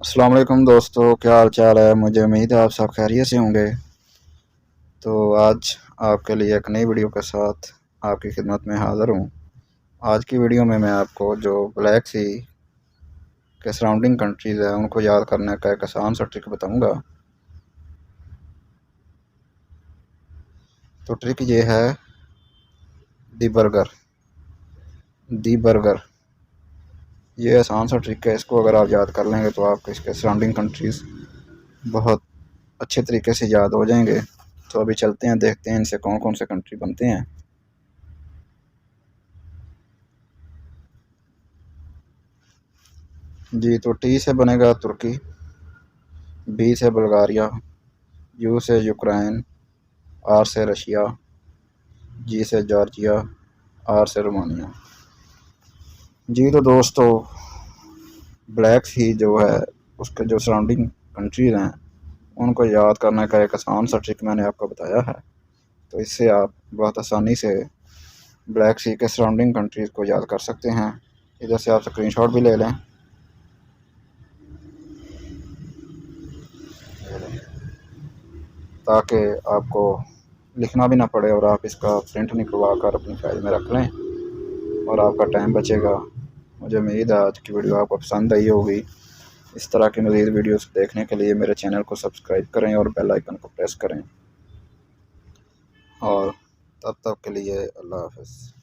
अस्सलाम वालेकुम दोस्तों, क्या हाल चाल है। मुझे उम्मीद है आप सब खैरियत से होंगे। तो आज आपके लिए एक नई वीडियो के साथ आपकी खिदमत में हाज़िर हूँ। आज की वीडियो में मैं आपको जो ब्लैक सी के सराउंडिंग कंट्रीज़ है उनको याद करने का एक आसान सा ट्रिक बताऊँगा। तो ट्रिक ये है दी बर्गर। दी बर्गर ये आसान सा ट्रिक है। इसको अगर आप याद कर लेंगे तो आपके इसके सराउंडिंग कंट्रीज़ बहुत अच्छे तरीके से याद हो जाएंगे। तो अभी चलते हैं, देखते हैं इनसे कौन कौन से कंट्री बनते हैं। जी, तो टी से बनेगा तुर्की, बी से बुल्गारिया, यू से यूक्रेन, आर से रशिया, जी से जॉर्जिया, आर से रोमानिया। जी तो दोस्तों, ब्लैक सी जो है उसके जो सराउंडिंग कंट्रीज़ हैं उनको याद करने का एक आसान सा ट्रिक मैंने आपको बताया है। तो इससे आप बहुत आसानी से ब्लैक सी के सराउंडिंग कंट्रीज़ को याद कर सकते हैं। इधर से आप स्क्रीनशॉट भी ले लें ताकि आपको लिखना भी ना पड़े और आप इसका प्रिंट निकलवा कर अपनी फाइल में रख लें और आपका टाइम बचेगा। मुझे उम्मीद है आज की वीडियो आपको पसंद आई होगी। इस तरह की मज़ीद वीडियोस देखने के लिए मेरे चैनल को सब्सक्राइब करें और बेल आइकन को प्रेस करें। और तब तक के लिए अल्लाह हाफ़िज़।